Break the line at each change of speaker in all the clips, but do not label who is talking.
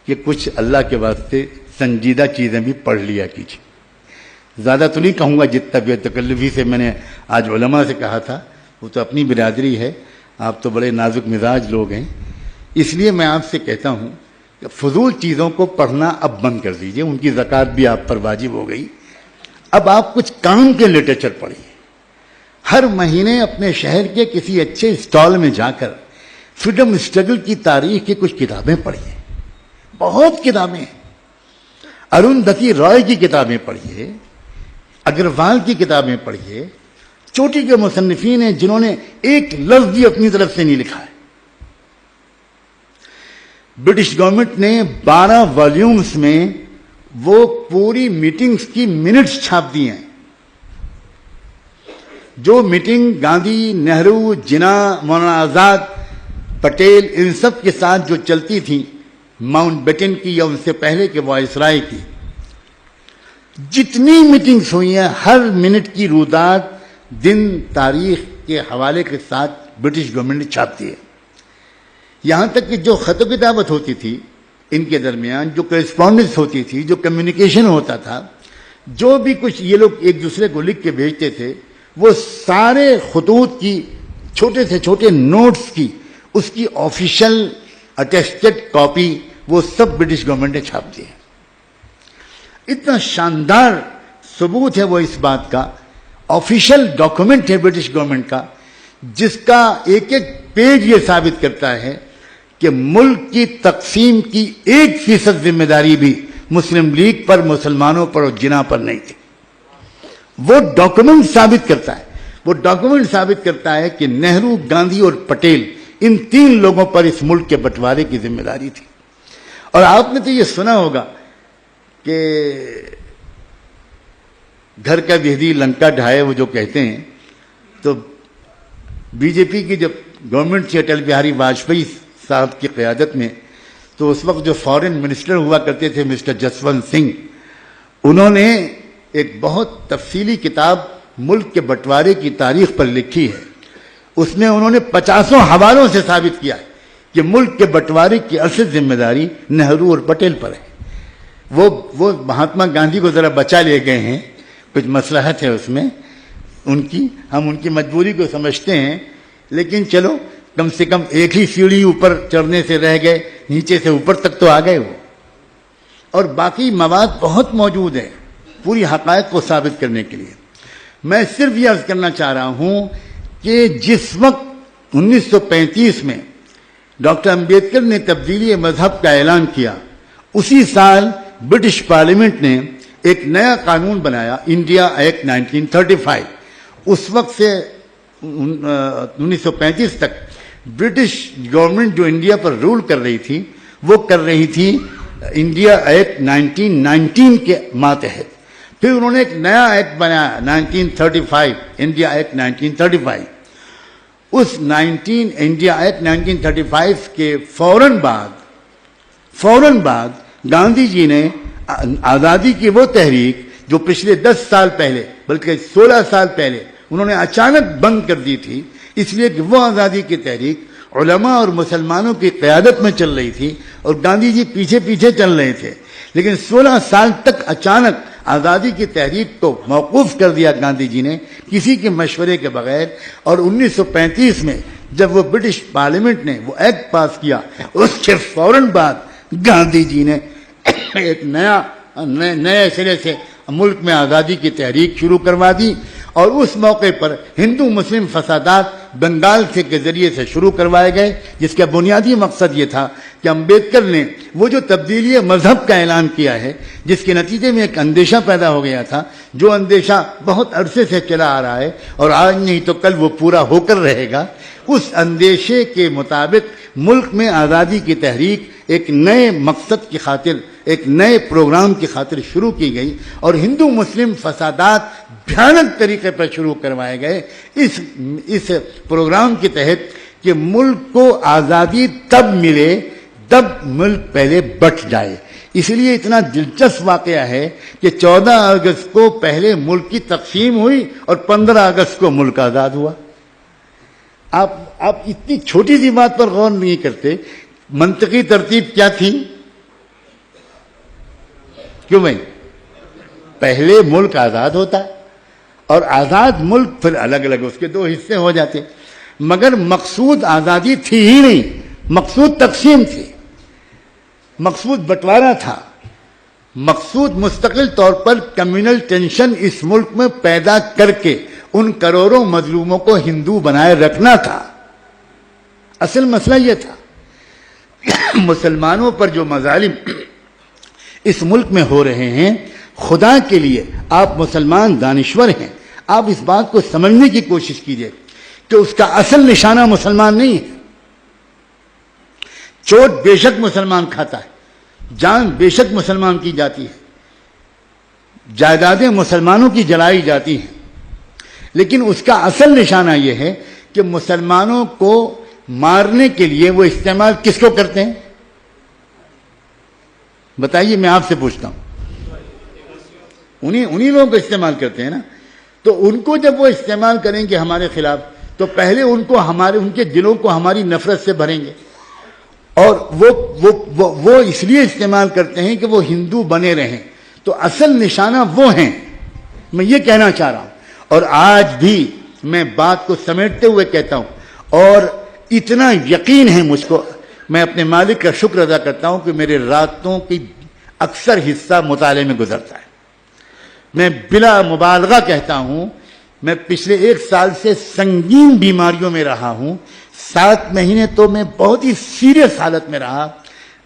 کہ کچھ اللہ کے واسطے سنجیدہ چیزیں بھی پڑھ لیا کیجیے. زیادہ تو نہیں کہوں گا جتنا بے تکلفی سے میں نے آج علماء سے کہا تھا، وہ تو اپنی برادری ہے، آپ تو بڑے نازک مزاج لوگ ہیں، اس لیے میں آپ سے کہتا ہوں کہ فضول چیزوں کو پڑھنا اب بند کر دیجئے. ان کی زکوٰۃ بھی آپ پر واجب ہو گئی. اب آپ کچھ کام کے لٹریچر پڑھیے. ہر مہینے اپنے شہر کے کسی اچھے اسٹال میں جا کر فریڈم اسٹرگل کی تاریخ کی کچھ کتابیں پڑھیے. بہت کتابیں ہیں. اروندھتی رائے کی کتابیں پڑھیے، اگروال کی کتابیں پڑھیے. چوٹی کے مصنفین ہیں جنہوں نے ایک لفظ بھی اپنی طرف سے نہیں لکھا ہے. برٹش گورنمنٹ نے 12 والیومز میں وہ پوری میٹنگز کی منٹس چھاپ دی ہیں. جو میٹنگ گاندھی، نہرو، جناح، مولانا آزاد، پٹیل ان سب کے ساتھ جو چلتی تھی، ماؤنٹ بیٹن کی یا ان سے پہلے کے وائسرائے کی، جتنی میٹنگز ہوئی ہیں ہر منٹ کی روداد دن تاریخ کے حوالے کے ساتھ برٹش گورنمنٹ نے چھاپ دی ہے. یہاں تک کہ جو خط و کتابت ہوتی تھی ان کے درمیان، جو کرسپونڈنس ہوتی تھی، جو کمیونیکیشن ہوتا تھا، جو بھی کچھ یہ لوگ ایک دوسرے کو لکھ کے بھیجتے تھے، وہ سارے خطوط کی چھوٹے سے چھوٹے نوٹس کی اس کی آفیشل اٹیسٹڈ کاپی وہ سب برٹش گورنمنٹ نے چھاپ دی ہے. اتنا شاندار ثبوت ہے وہ اس بات کا، آفیشیل ڈاکومنٹ ہے برٹش گورنمنٹ کا، جس کا ایک ایک پیج یہ ثابت کرتا ہے کہ ملک کی تقسیم کی 1% ذمہ داری بھی مسلم لیگ پر، مسلمانوں پر اور جناح پر نہیں تھی. وہ ڈاکومنٹ ثابت کرتا ہے، وہ ڈاکومنٹ ثابت کرتا ہے کہ نہرو، گاندھی اور پٹیل ان 3 لوگوں پر اس ملک کے بٹوارے کی ذمہ داری تھی. اور آپ نے تو یہ سنا ہوگا کہ گھر کا بہدی لنکا ڈھائے، وہ جو کہتے ہیں. تو بی جے پی کی جب گورنمنٹ تھی اٹل بہاری واجپئی صاحب کی قیادت میں، تو اس وقت جو فارن منسٹر ہوا کرتے تھے مسٹر جسونت سنگھ، انہوں نے ایک بہت تفصیلی کتاب ملک کے بٹوارے کی تاریخ پر لکھی ہے. اس میں انہوں نے 50 حوالوں سے ثابت کیا کہ ملک کے بٹوارے کی اصل ذمہ داری نہرو اور پٹیل پر ہے. وہ مہاتما گاندھی کو ذرا بچا لے گئے ہیں، کچھ مصلحت ہے اس میں ان کی، ہم ان کی مجبوری کو سمجھتے ہیں، لیکن چلو کم سے کم ایک ہی سیڑھی اوپر چڑھنے سے رہ گئے، نیچے سے اوپر تک تو آ گئے وہ. اور باقی مواد بہت موجود ہے پوری حقائق کو ثابت کرنے کے لیے. میں صرف یہ عرض کرنا چاہ رہا ہوں کہ جس وقت 1935 میں ڈاکٹر امبیڈکر نے تبدیلی مذہب کا اعلان کیا، اسی سال برٹش پارلیمنٹ نے ایک نیا قانون بنایا، انڈیا ایکٹ 1935. اس وقت سے 1935 تک برٹش گورنمنٹ جو انڈیا پر رول کر رہی تھی، وہ کر رہی تھی انڈیا ایکٹ 1919 کے ماتحت. پھر انہوں نے ایک نیا ایکٹ بنایا 1935، انڈیا ایکٹ 1935. اس انڈیا ایکٹ 1935 کے فوراً بعد گاندھی جی نے آزادی کی وہ تحریک جو پچھلے 10 سال پہلے بلکہ 16 سال پہلے انہوں نے اچانک بند کر دی تھی، اس لیے کہ وہ آزادی کی تحریک علماء اور مسلمانوں کی قیادت میں چل رہی تھی اور گاندھی جی پیچھے پیچھے چل رہے تھے. لیکن 16 سال تک اچانک آزادی کی تحریک کو موقوف کر دیا گاندھی جی نے کسی کے مشورے کے بغیر. اور 1935 میں جب وہ برٹش پارلیمنٹ نے وہ ایکٹ پاس کیا، اس کے فوراً بعد گاندھی جی نے ایک نئے سرے سے ملک میں آزادی کی تحریک شروع کروا دی. اور اس موقع پر ہندو مسلم فسادات بنگال کے ذریعے سے شروع کروائے گئے، جس کا بنیادی مقصد یہ تھا کہ امبیڈکر نے وہ جو تبدیلی مذہب کا اعلان کیا ہے، جس کے نتیجے میں ایک اندیشہ پیدا ہو گیا تھا، جو اندیشہ بہت عرصے سے چلا آ رہا ہے اور آج نہیں تو کل وہ پورا ہو کر رہے گا، اس اندیشے کے مطابق ملک میں آزادی کی تحریک ایک نئے مقصد کی خاطر، ایک نئے پروگرام کی خاطر شروع کی گئی اور ہندو مسلم فسادات بھیانک طریقے پر شروع کروائے گئے اس پروگرام کے تحت کہ ملک کو آزادی تب ملے جب ملک پہلے بٹ جائے. اس لیے اتنا دلچسپ واقعہ ہے کہ 14 اگست کو پہلے ملک کی تقسیم ہوئی اور 15 اگست کو ملک آزاد ہوا. آپ اتنی چھوٹی سی بات پر غور نہیں کرتے. منطقی ترتیب کیا تھی کیوں بھائی؟ پہلے ملک آزاد ہوتا ہے اور آزاد ملک پھر الگ الگ اس کے دو حصے ہو جاتے، مگر مقصود آزادی تھی ہی نہیں، مقصود تقسیم تھی، مقصود بٹوارا تھا، مقصود مستقل طور پر کمیونل ٹینشن اس ملک میں پیدا کر کے ان کروڑوں مظلوموں کو ہندو بنائے رکھنا تھا۔ اصل مسئلہ یہ تھا۔ مسلمانوں پر جو مظالم اس ملک میں ہو رہے ہیں، خدا کے لیے آپ مسلمان دانشور ہیں، آپ اس بات کو سمجھنے کی کوشش کیجئے کہ اس کا اصل نشانہ مسلمان نہیں ہے۔ چوٹ بے شک مسلمان کھاتا ہے، جان بے شک مسلمان کی جاتی ہے، جائیدادیں مسلمانوں کی جلائی جاتی ہیں، لیکن اس کا اصل نشانہ یہ ہے کہ مسلمانوں کو مارنے کے لیے وہ استعمال کس کو کرتے ہیں؟ بتائیے، میں آپ سے پوچھتا ہوں۔ انہی لوگوں کو استعمال کرتے ہیں نا۔ تو ان کو جب وہ استعمال کریں گے ہمارے خلاف، تو پہلے ان کے دلوں کو ہماری نفرت سے بھریں گے، اور وہ اس لیے استعمال کرتے ہیں کہ وہ ہندو بنے رہیں۔ تو اصل نشانہ وہ ہیں، میں یہ کہنا چاہ رہا ہوں۔ اور آج بھی میں بات کو سمیٹتے ہوئے کہتا ہوں، اور اتنا یقین ہے مجھ کو، میں اپنے مالک کا شکر ادا کرتا ہوں کہ میرے راتوں کی اکثر حصہ مطالعے میں گزرتا ہے۔ میں بلا مبالغہ کہتا ہوں، میں پچھلے 1 سال سے سنگین بیماریوں میں رہا ہوں، 7 مہینے تو میں بہت ہی سیریس حالت میں رہا،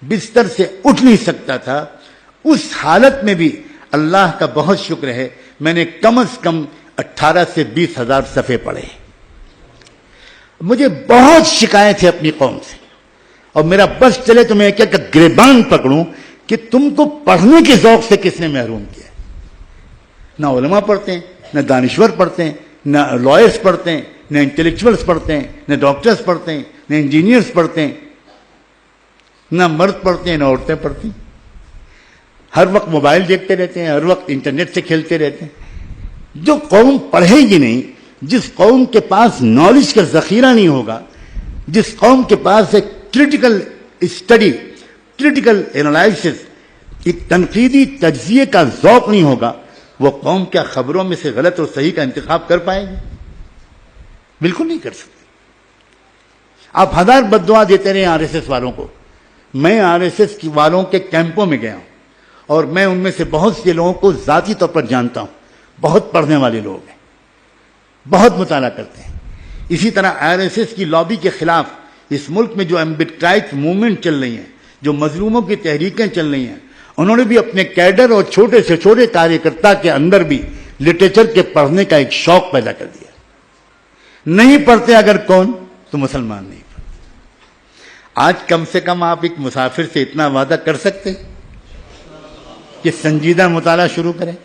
بستر سے اٹھ نہیں سکتا تھا۔ اس حالت میں بھی اللہ کا بہت شکر ہے، میں نے کم از کم 18 سے 20 ہزار صفحے پڑھے۔ مجھے بہت شکایت ہے اپنی قوم سے، اور میرا بس چلے تو میں کیا کہ گریبان پکڑوں کہ تم کو پڑھنے کے ذوق سے کس نے محروم کیا؟ نہ علماء پڑھتے ہیں، نہ دانشور پڑھتے ہیں، نہ لائرز پڑھتے ہیں، نہ انٹلیکچوئلز پڑھتے ہیں، نہ ڈاکٹرز پڑھتے ہیں، نہ انجینئرز پڑھتے ہیں، نہ مرد پڑھتے ہیں، نہ عورتیں پڑھتی ہیں۔ ہر وقت موبائل دیکھتے رہتے ہیں، ہر وقت انٹرنیٹ سے کھیلتے رہتے ہیں۔ جو قوم پڑھے گی نہیں، جس قوم کے پاس نالج کا ذخیرہ نہیں ہوگا، جس قوم کے پاس ایک کریٹیکل اسٹڈی، کریٹیکل انالائسس، ایک تنقیدی تجزیے کا ذوق نہیں ہوگا، وہ قوم کیا خبروں میں سے غلط اور صحیح کا انتخاب کر پائے گی؟ بالکل نہیں کر سکتے۔ آپ 1000 بد دعا دیتے رہے آر ایس ایس والوں کو۔ میں آر ایس ایس والوں کے کیمپوں میں گیا ہوں، اور میں ان میں سے بہت سے لوگوں کو ذاتی طور پر جانتا ہوں، بہت پڑھنے والے لوگ ہیں، بہت مطالعہ کرتے ہیں۔ اسی طرح آر ایس ایس کی لابی کے خلاف اس ملک میں جو ایمبٹ موومنٹ چل رہی ہیں، جو مظلوموں کی تحریکیں چل رہی ہیں، انہوں نے بھی اپنے کیڈر اور چھوٹے سے چھوٹے کاریہ کے اندر بھی لٹریچر کے پڑھنے کا ایک شوق پیدا کر دیا۔ نہیں پڑھتے اگر کون؟ تو مسلمان نہیں پڑھتے۔ آج کم سے کم آپ ایک مسافر سے اتنا وعدہ کر سکتے کہ سنجیدہ مطالعہ شروع کریں۔